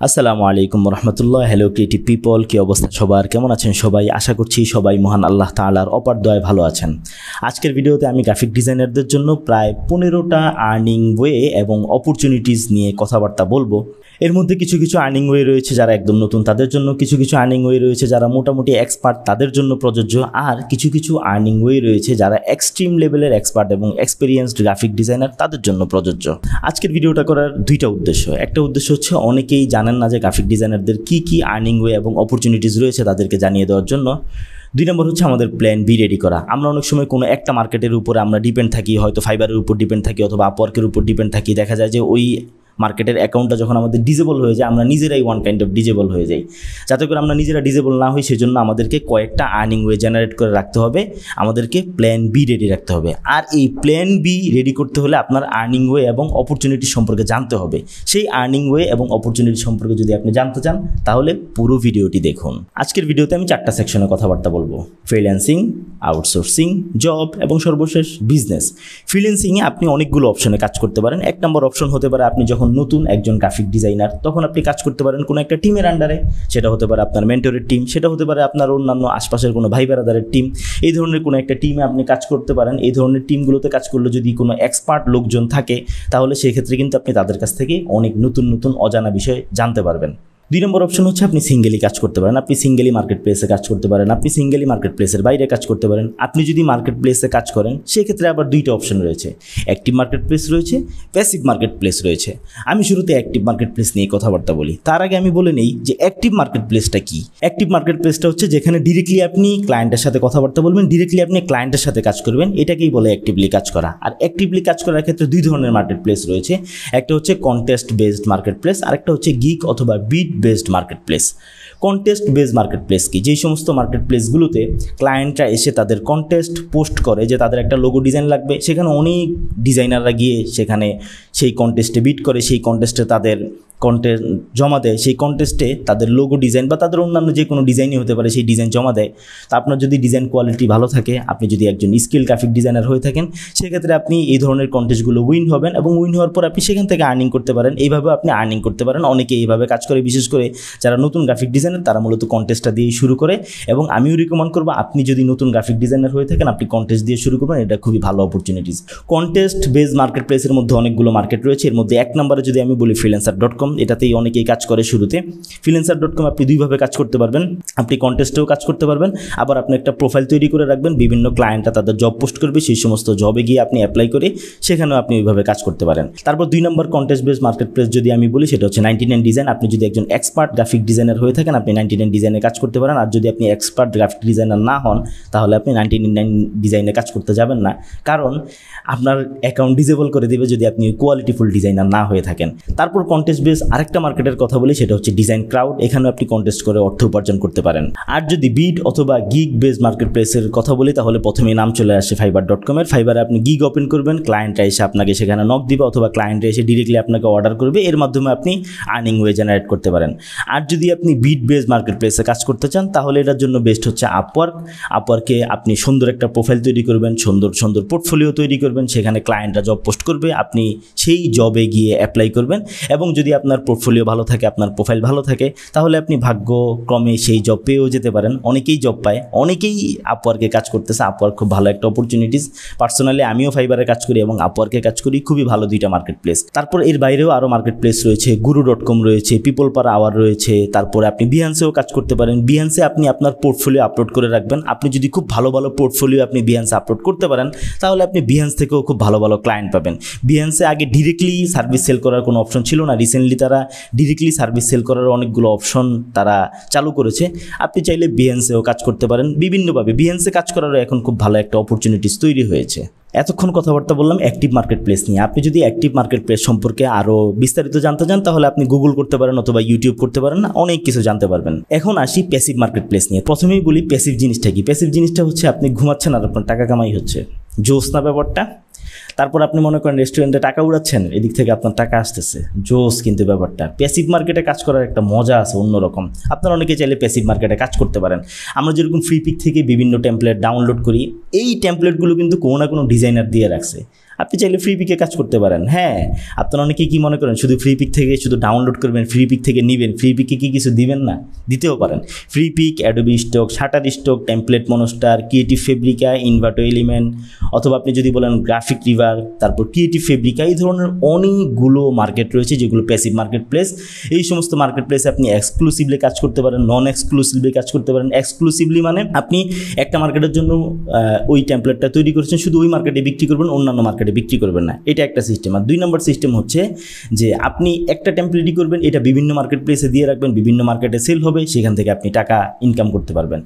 আসসালামু আলাইকুম রহমতুল্লাহ। Hello creative people, কী অবস্থা সবার, কেমন আছেন সবাই? আশা করছি সবাই মহান আল্লাহ তাআলার অপার দয়ায় ভালো আছেন। আজকের ভিডিওতে আমি গ্রাফিক ডিজাইনারদের জন্য প্রায় 15টা আর্নিং ওয়ে এবং অপরচুনিটিস নিয়ে কথাবার্তা বলবো। এর মধ্যে কিছু কিছু আর্নিং ওয়ে রয়েছে যারা একদম নতুন তাদের জন্য, কিছু কিছু আর্নিং ওয়ে রয়েছে যারা মোটামুটি এক্সপার্ট তাদের জন্য প্রযোজ্য, আর কিছু কিছু আর্নিং ওয়ে রয়েছে যারা এক্সট্রিম লেভেলের এক্সপার্ট এবং এক্সপিরিয়েন্সড গ্রাফিক ডিজাইনার তাদের জন্য প্রযোজ্য। আজকের ভিডিওটা করার দুইটা উদ্দেশ্য। একটা উদ্দেশ্য হচ্ছে অনেকেই জানেন না যে গ্রাফিক ডিজাইনারদের কী কী আর্নিং ওয়ে এবং অপরচুনিটিস রয়েছে তাদেরকে জানিয়ে দেওয়ার জন্য। 2 নম্বর হচ্ছে আমাদের প্ল্যান বি রেডি করা। আমরা অনেক সময় কোনো একটা মার্কেটের উপরে আমরা ডিপেন্ড থাকি, হয়তো ফাইবারের উপর ডিপেন্ড থাকি অথবা আপওয়ার্কের উপর ডিপেন্ড থাকি। দেখা যায় যে ওই মার্কেটের অ্যাকাউন্টটা যখন আমাদের ডিজেবল হয়ে যায়, আমরা নিজেরাই ওয়ান কাইন্ড অফ ডিজেবল হয়ে যাই। যাতে করে আমরা নিজেরা ডিজেবল না হই সেজন্য আমাদেরকে কয়েকটা আর্নিং ওয়ে জেনারেট করে রাখতে হবে, আমাদেরকে প্ল্যান বি রেডি রাখতে হবে। আর এই প্ল্যান বি রেডি করতে হলে আপনার আর্নিং ওয়ে এবং অপরচুনিটি সম্পর্কে জানতে হবে। সেই আর্নিং ওয়ে এবং অপরচুনিটি সম্পর্কে যদি আপনি জানতে চান তাহলে পুরো ভিডিওটি দেখুন। আজকের ভিডিওতে আমি 4টা সেকশনে কথাবার্তা বলবো: ফ্রিল্যান্সিং, আউটসোর্সিং, জব এবং সর্বশেষ বিজনেস। ফ্রিল্যান্সিংয়ে আপনি অনেকগুলো অপশনে কাজ করতে পারেন। 1 নম্বর অপশন হতে পারে আপনি যখন নতুন একজন গ্রাফিক ডিজাইনার, তখন আপনি কাজ করতে পারেন কোনো একটা টিমের আন্ডারে। সেটা হতে পারে আপনার মেন্টরের টিম, সেটা হতে পারে আপনার অন্যান্য আশপাশের কোনো ভাই বেরাদারের টিম। এই ধরনের কোনো একটা টিমে আপনি কাজ করতে পারেন। এই ধরনের টিমগুলোতে কাজ করলে যদি কোনো এক্সপার্ট লোকজন থাকে তাহলে সেই ক্ষেত্রে কিন্তু আপনি তাদের কাছ থেকে অনেক নতুন নতুন অজানা বিষয় জানতে পারবেন। 2 নম্বর অপশন হচ্ছে আপনি সিঙ্গেলি কাজ করতে পারেন। আপনি সিঙ্গেলি মার্কেট প্লেসে কাজ করতে পারেন, আপনি সিঙ্গেলি মার্কেট প্লেসের বাইরে কাজ করতে পারেন। আপনি যদি মার্কেট প্লেসে কাজ করেন সেক্ষেত্রে আবার 2টা অপশন রয়েছে: অ্যাক্টিভ মার্কেট প্লেস রয়েছে, প্যাসিভ মার্কেট প্লেস রয়েছে। আমি শুরুতে অ্যাক্টিভ মার্কেট প্লেস নিয়ে কথাবার্তা বলি। তার আগে আমি বলে নেই যে অ্যাক্টিভ মার্কেট প্লেসটা কী। অ্যাক্টিভ মার্কেট প্লেসটা হচ্ছে যেখানে ডিরেক্টলি আপনি ক্লায়েন্টের সাথে কথাবার্তা বলবেন, ডিরেক্টলি আপনি ক্লায়েন্টের সাথে কাজ করবেন, এটাকেই বলে অ্যাক্টিভলি কাজ করা। আর অ্যাক্টিভলি কাজ করার ক্ষেত্রে 2 ধরনের মার্কেট প্লেস রয়েছে। একটা হচ্ছে কন্টেস্ট বেসড মার্কেট প্লেস, আর একটা হচ্ছে গিগ অথবা bid based market place. Contest base market place কি? যেই সমস্ত মার্কেট প্লেসগুলোতে ক্লায়েন্টরা এসে তাদের কন্টেস্ট পোস্ট করে যে তাদের একটা লোগো ডিজাইন লাগবে, সেখানে অনেক ডিজাইনাররা গিয়ে সেখানে সেই কন্টেস্টে বিড করে, সেই কন্টেস্টে তাদের কন্টেস্ট জমা দেয়, সেই কন্টেস্টে তাদের লোগো ডিজাইন বা তাদের অন্যান্য যে কোনো ডিজাইনই হতে পারে সেই ডিজাইন জমা দেয়। তা আপনার যদি ডিজাইন কোয়ালিটি ভালো থাকে, আপনি যদি একজন স্কিল গ্রাফিক ডিজাইনার হয়ে থাকেন, সেক্ষেত্রে আপনি এই ধরনের কন্টেস্টগুলো উইন হবেন এবং উইন হওয়ার পর আপনি সেখান থেকে আর্নিং করতে পারেন। এইভাবে আপনি আর্নিং করতে পারেন। অনেকে এইভাবে কাজ করে, বিশেষ করে যারা নতুন গ্রাফিক ডিজাইনার তারা মূলত কন্টেস্টটা দিয়েই শুরু করে। এবং আমিও রিকমেন্ড করবো আপনি যদি নতুন গ্রাফিক ডিজাইনার হয়ে থাকেন আপনি কন্টেস্ট দিয়ে শুরু করবেন, এটা খুবই ভালো অপরচুনিটিস। কন্টেস্ট বেস মার্কেট প্লেসের মধ্যে অনেকগুলো মার্কেট রয়েছে। এর মধ্যে 1 নম্বরে যদি আমি বলি freelancer.com, এটাতেই অনেকেই কাজ করে শুরুতে। freelancer.com আপনি 2 ভাবে কাজ করতে পারবেন। আপনি কন্টেস্টেও কাজ করতে পারবেন, আবার আপনি একটা প্রোফাইল তৈরি করে রাখবেন, বিভিন্ন ক্লায়েন্টরা তাদের জব পোস্ট করবে, সেই সমস্ত জবে গিয়ে আপনি অ্যাপ্লাই করে সেখানেও আপনি ওইভাবে কাজ করতে পারেন। তারপর 2 নম্বর কন্টেস্ট বেস মার্কেট প্লেস যদি আমি বলি সেটা হচ্ছে 99 ডিজাইন। আপনি যদি একজন এক্সপার্ট গ্রাফিক ডিজাইনার হয়ে থাকেন আপনি 99 ডিজাইনে কাজ করতে পারেন। আর যদি আপনি এক্সপার্ট গ্রাফিক ডিজাইনার না হন তাহলে আপনি 99 ডিজাইনে কাজ করতে যাবেন না, কারণ আপনার অ্যাকাউন্ট ডিজেবল করে দেবে যদি আপনি কোয়ালিটিফুল ডিজাইনার না হয়ে থাকেন। তারপর কন্টেস্ট বেস আরেকটা মার্কেটের কথা বলি, সেটা হচ্ছে ডিজাইন ক্রাউড। এখানেও আপনি কন্টেস্ট করে অর্থ উপার্জন করতে পারেন। আর যদি বিড অথবা গিগ বেস মার্কেট প্লেসের কথা বলি তাহলে প্রথমেই নাম চলে আসে fiverr.com এর। ফাইবারে আপনি গিগ ওপেন করবেন, ক্লায়েন্টরা এসে আপনাকে সেখানে নক দিবে অথবা ক্লায়েন্টরা এসে ডিরেক্টলি আপনাকে অর্ডার করবে, এর মাধ্যমে আপনি আর্নিং ওয়ে জেনারেট করতে পারেন। আর যদি আপনি বিড বেস মার্কেট প্লেসে কাজ করতে চান তাহলে এটার জন্য বেস্ট হচ্ছে আপওয়ার্ক। আপওয়ার্কে আপনি সুন্দর একটা প্রোফাইল তৈরি করবেন, সুন্দর সুন্দর পোর্টফোলিও তৈরি করবেন, সেখানে ক্লায়েন্টরা জব পোস্ট করবে, আপনি সেই জবে গিয়ে অ্যাপ্লাই করবেন। এবং যদি আপনার পোর্টফোলিও ভালো থাকে, আপনার প্রোফাইল ভালো থাকে, তাহলে আপনি ভাগ্যক্রমে সেই জব পেয়েও যেতে পারেন। অনেকেই জব পায়, অনেকেই আপওয়ার্কে কাজ করতেছে। আপওয়ার্ক খুব ভালো একটা অপরচুনিটিস। পার্সোনালি আমিও ফাইবারে কাজ করি এবং আপওয়ার্কে কাজ করি, খুবই ভালো 2টা মার্কেট প্লেস। তারপর এর বাইরেও আরও মার্কেট প্লেস রয়েছে, guru.com রয়েছে, পিপল পার আওয়ার রয়েছে। তারপরে আপনি বিহান্সেও কাজ করতে পারেন। বিহান্সে আপনি আপনার পোর্টফোলিও আপলোড করে রাখবেন। আপনি যদি খুব ভালো ভালো পোর্টফোলিও আপনি বিহান্সে আপলোড করতে পারেন তাহলে আপনি বিহান্স থেকেও খুব ভালো ভালো ক্লায়েন্ট পাবেন। বিহান্সে আগে ডিরেক্টলি সার্ভিস সেল করার কোনো অপশন ছিল না, রিসেন্টলি তারা ডিরেক্টলি সার্ভিস সেল করার অনেকগুলো অপশন তারা চালু করেছে। আপনি চাইলে বিহান্সেও কাজ করতে পারেন বিভিন্নভাবে। বিহান্সে কাজ করারও এখন খুব ভালো একটা অপরচুনিটিস তৈরি হয়েছে। এতক্ষণ কথাবার্তা বললাম অ্যাক্টিভ মার্কেট প্লেস নিয়ে। আপনি যদি অ্যাক্টিভ মার্কেট প্লেস সম্পর্কে আরও বিস্তারিত জানতে চান তাহলে আপনি গুগল করতে পারেন অথবা ইউটিউব করতে পারেন, অনেক কিছু জানতে পারবেন। এখন আসি প্যাসিভ মার্কেট প্লেস নিয়ে। প্রথমেই বলি প্যাসিভ জিনিসটা কি। প্যাসিভ জিনিসটা হচ্ছে আপনি ঘুমাচ্ছেন আর আপনার টাকা কামাই হচ্ছে, জোস না ব্যাপারটা? তারপর আপনি মনে করেন রেস্টুরেন্টে টাকা উড়াচ্ছেন, এদিক থেকে আপনার টাকা আসতেছে, জোস। কিন্তু ব্যাপারটা প্যাসিভ মার্কেটে কাজ করার একটা মজা আছে অন্যরকম। আপনারা অনেকে চাইলে প্যাসিভ মার্কেটে কাজ করতে পারেন। আমরা যেরকম ফ্রি পিক থেকে বিভিন্ন টেমপ্লেট ডাউনলোড করি, এই টেমপ্লেটগুলো কিন্তু কোনো না কোনো ডিজাইনার দিয়ে রাখছে। আপনি চাইলে ফ্রি পিকে কাজ করতে পারেন। হ্যাঁ, আপনারা অনেকেই কি মনে করেন শুধু ফ্রি পিক থেকে শুধু ডাউনলোড করবেন, ফ্রি পিক থেকে নেবেন, ফ্রি পিকে কি কিছু দিবেন না? দিতেও পারেন। Freepik, Adobe Stock, Shutterstock, TemplateMonster, Creative Fabrica, Envato element, অথবা আপনি যদি বলেন গ্রাফিক রিভার, তারপর ক্রিয়েটিভ ফেব্রিকা, এই ধরনের অনেকগুলো মার্কেট রয়েছে যেগুলো প্যাসিভ মার্কেট প্লেস। এই সমস্ত মার্কেট প্লেসে আপনি এক্সক্লুসিভলি কাজ করতে পারেন, নন এক্সক্লুসিভলি কাজ করতে পারেন। এক্সক্লুসিভলি মানে আপনি একটা মার্কেটের জন্য ওই টেমপ্লেটটা তৈরি করেছেন, শুধু ওই মার্কেটে বিক্রি করবেন, অন্যান্য মার্কেটে বিক্রি করবেন না। এটা একটা সিস্টেম। আর 2 নম্বর সিস্টেম হচ্ছে যে আপনি একটা টেমপ্লেটই করবেন, এটা বিভিন্ন মার্কেট প্লেসে দিয়ে রাখবেন, বিভিন্ন মার্কেটে সেল হবে, সেখান থেকে আপনি টাকা ইনকাম করতে পারবেন।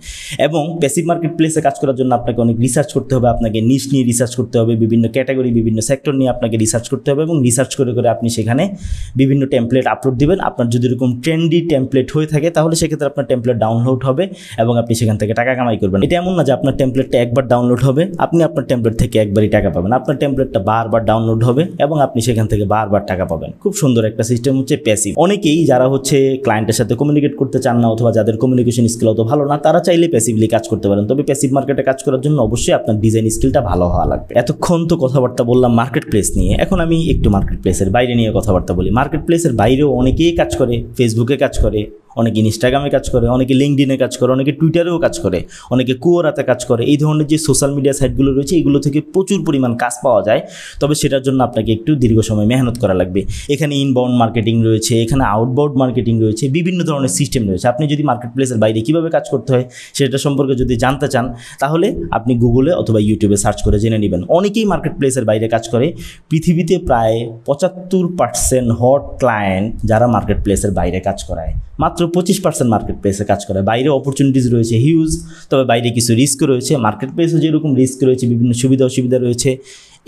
এবং প্যাসিভ মার্কেট প্লেসে কাজ করার জন্য আপনাকে অনেক রিসার্চ করতে হবে, আপনাকে নিশ নিয়ে রিসার্চ করতে হবে, বিভিন্ন ক্যাটাগরি, বিভিন্ন সেক্টর নিয়ে আপনাকে রিসার্চ করতে হবে, এবং রিসার্চ করে করে আপনি সেখানে বিভিন্ন টেমপ্লেট আপলোড দিবেন। আপনার যদি এরকম ট্রেন্ডি টেমপ্লেট হয়ে থাকে তাহলে সেক্ষেত্রে আপনার টেমপ্লেট ডাউনলোড হবে এবং আপনি সেখান থেকে টাকা কামাই করবেন। এটা এমন না যে আপনার টেমপ্লেটটা একবার ডাউনলোড হবে, আপনি আপনার টেমপ্লেট থেকে একবারই টাকা পাবেন। আপনার টেমপ্লেটটা বারবার ডাউনলোড হবে এবং আপনি সেখান থেকে বারবার টাকা পাবেন। খুব সুন্দর একটা সিস্টেম হচ্ছে প্যাসিভ। অনেকেই যারা হচ্ছে ক্লায়েন্টের সাথে কমিউনিকেট করতে চান না, অথবা যাদের কমিউনিকেশন স্কিল অত ভালো না, তারা চাইলে প্যাসিভলি কাজ করতে পারেন। তবে প্যাসিভ মার্কেটে কাজ করার জন্য অবশ্যই আপনার ডিজাইন স্কিলটা ভালো হওয়া লাগবে। এতক্ষণ তো কথাবার্তা বললাম মার্কেট প্লেস নিয়ে, এখন আমি একটু মার্কেট প্লেসের বাইরে নিয়ে কথাবার্তা বলি। মার্কেট প্লেসের বাইরেও অনেকেই কাজ করে, ফেসবুকে কাজ করে, অনেকে ইনস্টাগ্রামে কাজ করে, অনেকে লিঙ্কডিনে কাজ করে, অনেকে টুইটারেও কাজ করে, অনেকে কুয়োরাতে কাজ করে। এই ধরনের যে সোশ্যাল মিডিয়া সাইটগুলো রয়েছে এগুলো থেকে প্রচুর পরিমাণ কাজ পাওয়া যায়। তবে সেটার জন্য আপনাকে একটু দীর্ঘ সময় মেহনত করা লাগবে। এখানে ইনবাউন্ড মার্কেটিং রয়েছে, এখানে আউটবাউন্ড মার্কেটিং রয়েছে, বিভিন্ন ধরনের সিস্টেম রয়েছে। আপনি যদি মার্কেট প্লেসের বাইরে কীভাবে কাজ করতে হয় সেটা সম্পর্কে যদি জানতে চান তাহলে আপনি গুগলে অথবা ইউটিউবে সার্চ করে জেনে নেবেন। অনেকেই মার্কেট প্লেসের বাইরে কাজ করে। পৃথিবীতে প্রায় 75% হট ক্লায়েন্ট যারা মার্কেট প্লেসের বাইরে কাজ করায়, মাত্র 25% মার্কেট প্লেসে কাজ করে। বাইরে অপরচুনিটিস রয়েছে হিউজ, তবে বাইরে কিছু রিস্ক রয়েছে। মার্কেট প্লেসে যেরকম রিস্ক রয়েছে, বিভিন্ন সুবিধা অসুবিধা রয়েছে,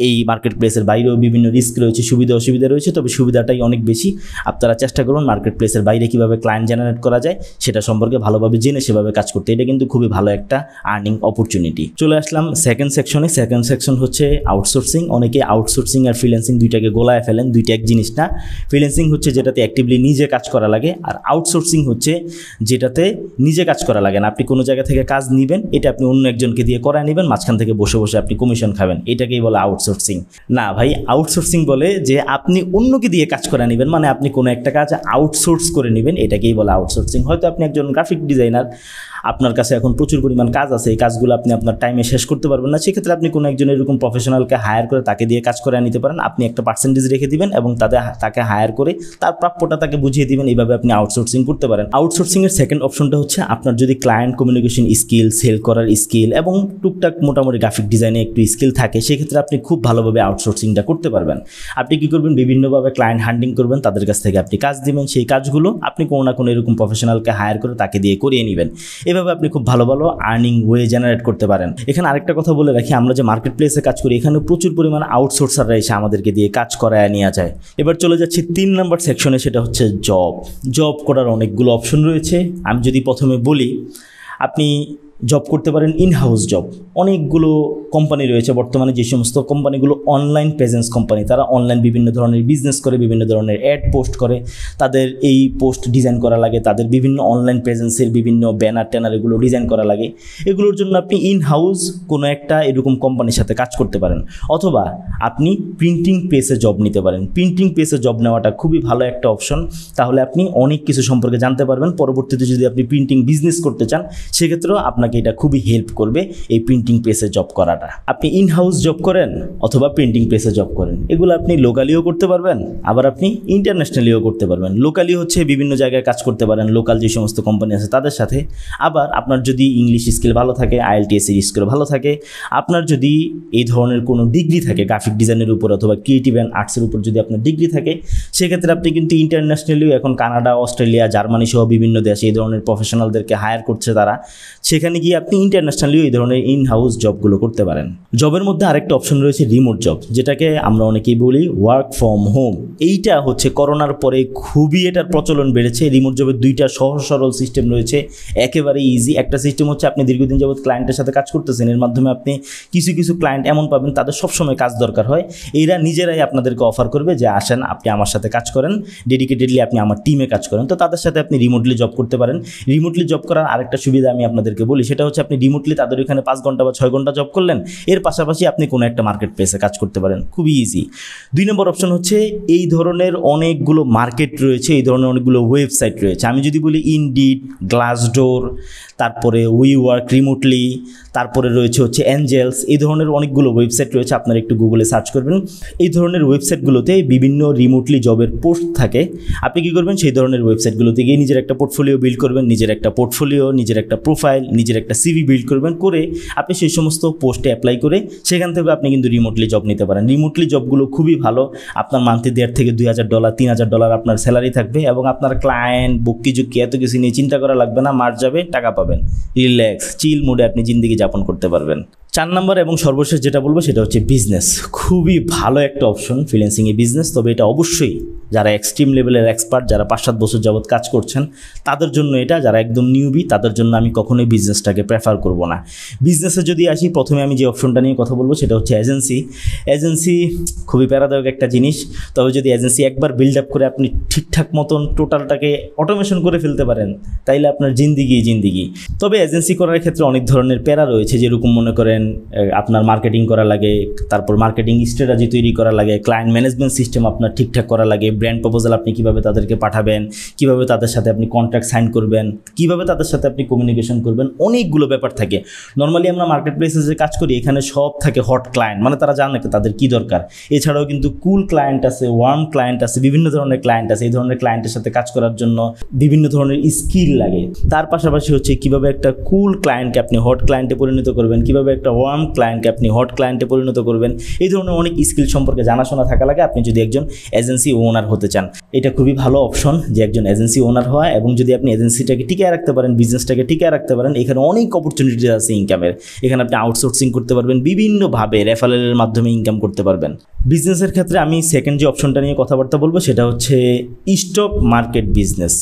এই মার্কেট প্লেসের বাইরেও বিভিন্ন রিস্ক রয়েছে, সুবিধা অসুবিধা রয়েছে, তবে সুবিধাটাই অনেক বেশি। আপনারা চেষ্টা করুন মার্কেট প্লেসের বাইরে কীভাবে ক্লায়েন্ট জেনারেট করা যায় সেটা সম্পর্কে ভালোভাবে জেনে সেভাবে কাজ করতে। এটা কিন্তু খুবই ভালো একটা আর্নিং অপরচুনিটি। চলে আসলাম সেকেন্ড সেকশনে। সেকেন্ড সেকশন হচ্ছে আউটসোর্সিং। অনেকে আউটসোর্সিং আর ফ্রিল্যান্সিং দুইটাকে গোলায় ফেলেন, দুইটা এক জিনিস না। ফ্রিল্যান্সিং হচ্ছে যেটাতে অ্যাক্টিভলি নিজে কাজ করা লাগে, আর আউটসোর্সিং হচ্ছে যেটাতে নিজে কাজ করা লাগে না। আপনি কোনো জায়গা থেকে কাজ নেবেন, এটা আপনি অন্য একজনকে দিয়ে করায় নেবেন, মাঝখান থেকে বসে বসে আপনি কমিশন খাবেন। এটাকেই বলে আউটসোর্সিং। না ভাই, আউটসোর্সিং বলে যে আপনি অন্যকে দিয়ে কাজ করে নেবেন, মানে আপনি কোনো একটা কাজ আউটসোর্স করে নেবেন, এটাকেই বলে আউটসোর্সিং। হয়তো আপনি একজন গ্রাফিক ডিজাইনার, আপনার কাছে এখন প্রচুর পরিমাণ কাজ আছে, এই কাজগুলো আপনি আপনার টাইমে শেষ করতে পারবেন না, সেক্ষেত্রে আপনি কোনো একজন এরকম প্রফেশনালকে হায়ার করে তাকে দিয়ে কাজ করে নিতে পারেন। আপনি একটা পার্সেন্টেজ রেখে দিবেন এবং তাকে হায়ার করে তার প্রাপ্যটা তাকে বুঝিয়ে দিবেন। এইভাবে আপনি আউটসোর্সিং করতে পারেন। আউটসোর্সিংয়ের সেকেন্ড অপশনটা হচ্ছে আপনার যদি ক্লায়েন্ট কমিউনিকেশন স্কিল, সেল করার স্কিল এবং টুকটাক মোটামুটি গ্রাফিক ডিজাইনে একটু স্কিল থাকে, সেক্ষেত্রে আপনি খুব ভালোভাবে আউটসোর্সিংটা করতে পারবেন। আপনি কী করবেন, বিভিন্নভাবে ক্লায়েন্ট হান্টিং করবেন, তাদের কাছ থেকে আপনি কাজ দিবেন, সেই কাজগুলো আপনি কোনো না কোনো এরকম প্রফেশনালকে হায়ার করে তাকে দিয়ে করিয়ে নেবেন। এভাবে আপনি খুব ভালো ভালো আর্নিং ওয়ে জেনারেট করতে পারেন। এখানে আরেকটা কথা বলে রাখি, আমরা যে মার্কেট প্লেসে কাজ করি এখানে প্রচুর পরিমাণ আউটসোর্সাররা এসে আমাদেরকে দিয়ে কাজ করায় নেওয়া যায়। এবার চলে যাচ্ছি 3 নম্বর সেকশনে, সেটা হচ্ছে জব করার অনেকগুলো অপশন রয়েছে। আমি যদি প্রথমে বলি, আপনি জব করতে পারেন ইনহাউস জব। অনেকগুলো কোম্পানি রয়েছে বর্তমানে, যে সমস্ত কোম্পানিগুলো অনলাইন প্রেজেন্স কোম্পানি, তারা অনলাইন বিভিন্ন ধরনের বিজনেস করে, বিভিন্ন ধরনের অ্যাড পোস্ট করে, তাদের এই পোস্ট ডিজাইন করা লাগে, তাদের বিভিন্ন অনলাইন প্রেজেন্সের বিভিন্ন ব্যানার ট্যানার এগুলো ডিজাইন করা লাগে। এগুলোর জন্য আপনি ইনহাউস কোনো একটা এরকম কোম্পানির সাথে কাজ করতে পারেন, অথবা আপনি প্রিন্টিং প্রেসে জব নিতে পারেন। প্রিন্টিং প্রেসে জব নেওয়াটা খুবই ভালো একটা অপশন, তাহলে আপনি অনেক কিছু সম্পর্কে জানতে পারবেন। পরবর্তীতে যদি আপনি প্রিন্টিং বিজনেস করতে চান সেক্ষেত্রেও আপনাকে এটা খুবই হেল্প করবে, এই প্রিন্টিং প্রেসে জব করাটা। আপনি ইনহাউস জব করেন অথবা প্রিন্টিং প্রেসে জব করেন, এগুলো আপনি লোকালিও করতে পারবেন, আবার আপনি ইন্টারন্যাশনালিও করতে পারবেন। লোকালি হচ্ছে বিভিন্ন জায়গায় কাজ করতে পারেন, লোকাল যে সমস্ত কোম্পানি আছে তাদের সাথে। আবার আপনার যদি ইংলিশ স্কিল ভালো থাকে, IELTS এর স্কিল ভালো থাকে, আপনার যদি এই ধরনের কোনো ডিগ্রি থাকে গ্রাফিক ডিজাইনের উপর অথবা ক্রিয়েটিভ অ্যান্ড আর্টসের উপর যদি আপনার ডিগ্রি থাকে, সেক্ষেত্রে আপনি কিন্তু ইন্টারন্যাশনালিও এখন কানাডা, অস্ট্রেলিয়া, জার্মানি সহ বিভিন্ন দেশে এই ধরনের প্রফেশনালদেরকে হায়ার করছে তারা। সেখানে গিয়ে আপনি ইন্টারন্যাশনালিও এই ধরনের ইনহাউস জবগুলো করতে পারেন। জবের মধ্যে আরেকটা অপশন রয়েছে রিমোট জব, যেটাকে আমরা অনেকেই বলি ওয়ার্ক ফ্রম হোম। এইটা হচ্ছে করোনার পরে খুবই এটার প্রচলন বেড়েছে। রিমোট জবের দুইটা সহজ সরল সিস্টেম রয়েছে, একেবারে ইজি। একটা সিস্টেম হচ্ছে আপনি দীর্ঘদিন যাবত ক্লায়েন্টের সাথে কাজ করতেছেন, এর মাধ্যমে আপনি কিছু কিছু ক্লায়েন্ট এমন পাবেন তাদের সবসময় কাজ দরকার হয়, এরা নিজেরাই আপনাদেরকে অফার করবে যে আসেন আপনি আমার সাথে কাজ করেন, ডেডিকেটেডলি আপনি আমার টিমে কাজ করেন। তো তাদের সাথে আপনি রিমোটলি জব করতে পারেন। রিমোটলি জব করার আরেকটা সুবিধা আমি আপনাদেরকে বলি, সেটা হচ্ছে আপনি রিমোটলি তাদের ওখানে 5 ঘন্টা বা 6 ঘন্টা জব করলেন, এর পাশাপাশি আপনি কোনো একটা মার্কেট প্লেসে কাজ করতে পারেন, খুবই ইজি। 2 নম্বর অপশন হচ্ছে এই ধরনের অনেকগুলো মার্কেট রয়েছে, এই ধরনের অনেকগুলো ওয়েবসাইট রয়েছে। আমি যদি বলি ইনডিড, গ্লাসডোর, তারপরে উইওয়ার্ক রিমোটলি, তারপরে রয়েছে হচ্ছে অ্যাঞ্জেলস, এই ধরনের অনেকগুলো ওয়েবসাইট রয়েছে। আপনারা একটু গুগলে সার্চ করবেন, এই ধরনের ওয়েবসাইটগুলোতে বিভিন্ন রিমোটলি জবের পোস্ট থাকে। আপনি কী করবেন, সেই ধরনের ওয়েবসাইটগুলোতে গিয়ে নিজের একটা পোর্টফোলিও বিল্ড করবেন, নিজের একটা পোর্টফোলিও, নিজের একটা প্রোফাইল, নিজের একটা সিভি বিল্ড করবেন, করে আপনি সেই সমস্ত পোস্টে অ্যাপ্লাই করে সেখান থেকে আপনি কিন্তু রিমোটলি জব নিতে পারেন। রিমোটলি জবগুলো খুবই ভালো, আপনার মান্থলি $1,500 থেকে $2,000 $3,000 আপনার স্যালারি থাকবে, এবং আপনার ক্লায়েন্ট বক্কি ঝুঁকি এত কিছু নিয়ে চিন্তা করা লাগবে না, মার্চ যাবে, টাকা পাবেন, রিল্যাক্স চিল মুডে আপনি জিন্দেগি যাপন করতে পারবেন। 4 নম্বর এবং সর্বশেষ যেটা বলবো সেটা হচ্ছে বিজনেস। খুবই ভালো একটা অপশন ফ্রিল্যান্সিংয়ে বিজনেস, তবে এটা অবশ্যই যারা এক্সট্রিম লেভেলের এক্সপার্ট, যারা 5-7 বছর যাবৎ কাজ করছেন তাদের জন্য এটা, যারা একদম নিউবি তাদের জন্য আমি কখনোই বিজনেসটাকে প্রেফার করব না। বিজনেসে যদি আসি, প্রথমে আমি যে অপশনটা নিয়ে কথা বলবো সেটা হচ্ছে এজেন্সি। এজেন্সি খুবই প্যারাদায়ক একটা জিনিস, তবে যদি এজেন্সি একবার বিল্ড আপ করে আপনি ঠিকঠাক মতন টোটালটাকে অটোমেশন করে ফেলতে পারেন, তাইলে আপনার জিন্দিগি। তবে এজেন্সি করার ক্ষেত্রে অনেক ধরনের প্যারা রয়েছে, যেরকম মনে করেন আপনার মার্কেটিং করা লাগে, তারপর মার্কেটিং স্ট্র্যাটেজি তৈরি করা লাগে, ক্লায়েন্ট ম্যানেজমেন্ট সিস্টেম আপনার ঠিকঠাক করা লাগে, ব্র্যান্ড প্রপোজাল আপনি কীভাবে তাদেরকে পাঠাবেন, কীভাবে তাদের সাথে আপনি কন্ট্রাক্ট সাইন করবেন, কীভাবে তাদের সাথে আপনি কমিউনিকেশন করবেন, অনেকগুলো ব্যাপার থাকে। নর্মালি আমরা মার্কেট প্লেসে যে কাজ করি এখানে সব থাকে হট ক্লায়েন্ট, মানে তারা জানে তাদের কী দরকার। এছাড়াও কিন্তু কুল ক্লায়েন্ট আছে, ওয়ার্ম ক্লায়েন্ট আছে, বিভিন্ন ধরনের ক্লায়েন্ট আছে। এই ধরনের ক্লায়েন্টের সাথে কাজ করার জন্য বিভিন্ন ধরনের স্কিল লাগে। তার পাশাপাশি হচ্ছে কীভাবে একটা কুল ক্লায়েন্টকে আপনি হট ক্লায়েন্টে পরিণত করবেন, কীভাবে একটা ওয়ার্ম ক্লায়েন্টকে আপনি হট ক্লায়েন্টে পরিণত করবেন, এই ধরনের অনেক স্কিল সম্পর্কে জানাশোনা থাকা লাগে আপনি যদি একজন এজেন্সি ওনার হতে চান। এটা খুবই ভালো অপশন যে একজন এজেন্সি ওনার হওয়া, এবং যদি আপনি এজেন্সিটাকে টিকিয়ে রাখতে পারেন, বিজনেসটাকে টিকিয়ে রাখতে পারেন, এখানে অনেক অপরচুনিটি আছে ইনকামের। এখানে আপনি আউটসোর্সিং করতে পারবেন, বিভিন্নভাবে রেফারেলের মাধ্যমে ইনকাম করতে পারবেন। বিজনেসের ক্ষেত্রে আমি সেকেন্ড যে অপশনটা নিয়ে কথাবার্তা বলবো সেটা হচ্ছে স্টক মার্কেট বিজনেস।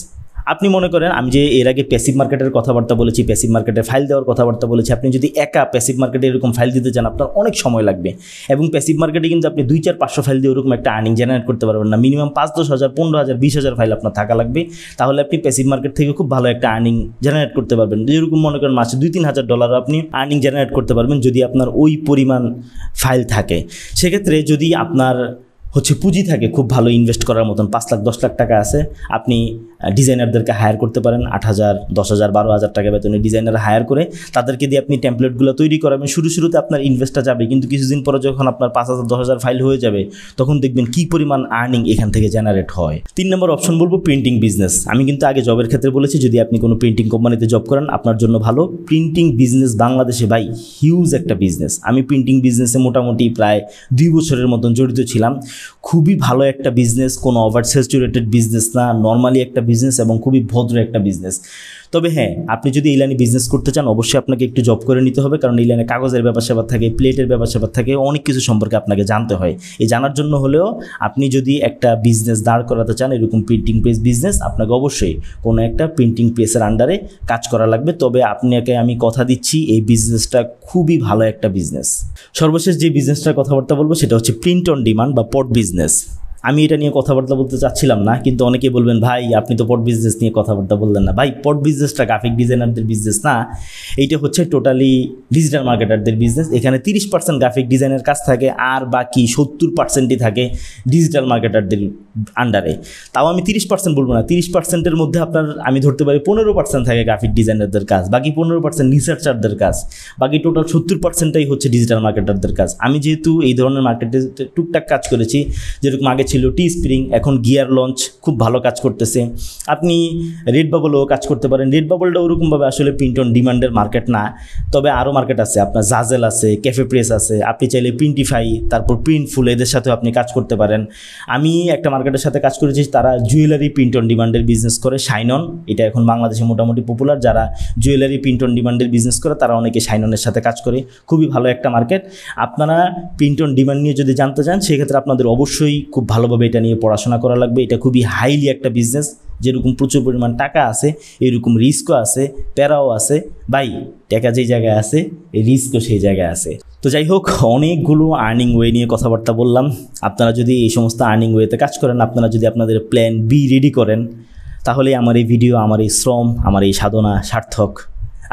আপনি মনে করেন, আমি যে এর আগে প্যাসিভ মার্কেটের কথাবার্তা বলেছি, প্যাসিভ মার্কেটের ফাইল দেওয়ার কথাবার্তা বলেছি, আপনি যদি একা প্যাসিভ মার্কেটে এরকম ফাইল দিতে চান আপনার অনেক সময় লাগবে, এবং প্যাসিভ মার্কেটে কিন্তু আপনি 2-4-500 ফাইল দিয়ে ওরকম একটা আর্নিং জেনারেট করতে পারবেন না। মিনিমাম 5-10 হাজার, 15 হাজার, 20 হাজার ফাইল আপনার থাকা লাগবে, তাহলে আপনি প্যাসিভ মার্কেট থেকে খুব ভালো একটা আর্নিং জেনারেট করতে পারবেন। যেরকম মনে করেন মাসে $2-3 হাজার আপনি আর্নিং জেনারেট করতে পারবেন যদি আপনার ওই পরিমাণ ফাইল থাকে। সেক্ষেত্রে যদি আপনার পুঁজি থাকে খুব ভালো ইনভেস্ট করার মতন, 5 লাখ 10 লাখ টাকা আছে, আপনি ডিজাইনারদেরকে হায়ার করতে পারেন। 8,000, 10,000, 12,000 টাকা বেতনে ডিজাইনার হায়ার করে তাদেরকে দিয়ে আপনি টেমপ্লেটগুলো তৈরি করাবেন। শুরুতে আপনার ইনভেস্টটা যাবে, কিন্তু কিছুদিন পরে যখন আপনার 5,000, 10,000 ফাইল হয়ে যাবে তখন দেখবেন কী পরিমাণ আর্নিং এখান থেকে জেনারেট হয়। 3 নম্বর অপশন বলবো প্রিন্টিং বিজনেস। আমি কিন্তু আগে জবের ক্ষেত্রে বলেছি, যদি আপনি কোনো প্রিন্টিং কোম্পানিতে জব করেন আপনার জন্য ভালো। প্রিন্টিং বিজনেস বাংলাদেশে ভাই হিউজ একটা বিজনেস। আমি প্রিন্টিং বিজনেসে মোটামুটি প্রায় 2 বছরের মতন জড়িত ছিলাম। খুবই ভালো একটা বিজনেস, কোনো ওভার স্যাচুরেটেড বিজনেস না, নর্মালি একটা বিজনেস এবং খুবই ভদ্র একটা বিজনেস। তবে হ্যাঁ, আপনি যদি এই লাইনে বিজনেস করতে চান অবশ্যই আপনাকে একটু জব করে নিতে হবে, কারণ এই লাইনে কাগজের ব্যাপার স্যাপার থাকে, প্লেটের ব্যাপার স্যাপার থাকে, অনেক কিছু সম্পর্কে আপনাকে জানতে হয়। এই জানার জন্য হলেও আপনি যদি একটা বিজনেস দাঁড় করাতে চান, এরকম প্রিন্টিং প্রেস বিজনেস, আপনাকে অবশ্যই কোনো একটা প্রিন্টিং প্রেসের আন্ডারে কাজ করা লাগবে। তবে আপনাকে আমি কথা দিচ্ছি এই বিজনেসটা খুবই ভালো একটা বিজনেস। সর্বশেষ যে বিজনেসটার কথাবার্তা বলবো সেটা হচ্ছে প্রিন্ট অন ডিমান্ড বা পট বিজনেস। আমি এটা নিয়ে কথাবার্তা বলতে চাচ্ছিলাম না, কিন্তু অনেকে বলবেন ভাই আপনি তো পট বিজনেস নিয়ে কথাবার্তা বললেন না। ভাই পট বিজনেসটা গ্রাফিক ডিজাইনারদের বিজনেস না, এইটা হচ্ছে টোটালি ডিজিটাল মার্কেটারদের বিজনেস। এখানে 30% গ্রাফিক ডিজাইনের কাজ থাকে, আর বাকি 70%ই থাকে ডিজিটাল মার্কেটারদের আন্ডারে। তাও আমি 30% বলবো না, 30%-এর মধ্যে আপনার আমি ধরতে পারি 15% থাকে গ্রাফিক ডিজাইনারদের কাজ, বাকি 15% রিসার্চারদের কাজ, বাকি টোটাল 70%টাই হচ্ছে ডিজিটাল মার্কেটারদের কাজ। আমি যেহেতু এই ধরনের মার্কেটে টুকটাক কাজ করেছি, যেরকম আগে ছিল টি স্প্রিং, এখন গিয়ার লঞ্চ খুব ভালো কাজ করতেছে। আপনি রেড বাবলও কাজ করতে পারেন। রেড বাবলটা ওরকমভাবে আসলে প্রিন্ট অন ডিমান্ডের মার্কেট না, তবে আরও মার্কেট আছে, আপনার জাজেল আছে, ক্যাফে প্রেস আছে, আপনি চাইলে প্রিন্টিফাই, তারপর প্রিন্টফুল, এদের সাথেও আপনি কাজ করতে পারেন। আমি একটা মার্কেটের সাথে কাজ করেছি, তারা জুয়েলারি প্রিন্ট অন ডিমান্ডের বিজনেস করে, শাইনন। এটা এখন বাংলাদেশে মোটামুটি পপুলার। যারা জুয়েলারি প্রিন্ট অন ডিমান্ডের বিজনেস করে তারা অনেকে শাইননের সাথে কাজ করে, খুবই ভালো একটা মার্কেট। আপনারা প্রিন্ট অন ডিমান্ড নিয়ে যদি জানতে চান সেক্ষেত্রে আপনাদের অবশ্যই খুব ভালোভাবে এটা নিয়ে পড়াশোনা করা লাগবে। এটা খুবই হাইলি একটা বিজনেস, যেরকম প্রচুর পরিমাণ টাকা আছে এরকম রিস্কও আছে, প্যারাও আছে। ভাই টাকা যেই জায়গায় আছে এই রিস্কও সেই জায়গায় আছে। তো যাই হোক, অনেকগুলো আর্নিং ওয়ে নিয়ে কথাবার্তা বললাম। আপনারা যদি এই সমস্ত আর্নিং ওয়েতে কাজ করেন, আপনারা যদি আপনাদের প্ল্যান বি রেডি করেন, তাহলে আমার এই ভিডিও, আমার এই শ্রম, আমার এই সাধনা সার্থক।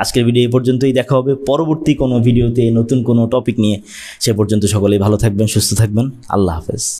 আজকের ভিডিও এই পর্যন্তই, দেখা হবে পরবর্তী কোনো ভিডিওতে নতুন কোনো টপিক নিয়ে। সে পর্যন্ত সকলেই ভালো থাকবেন, সুস্থ থাকবেন। আল্লাহ হাফেজ।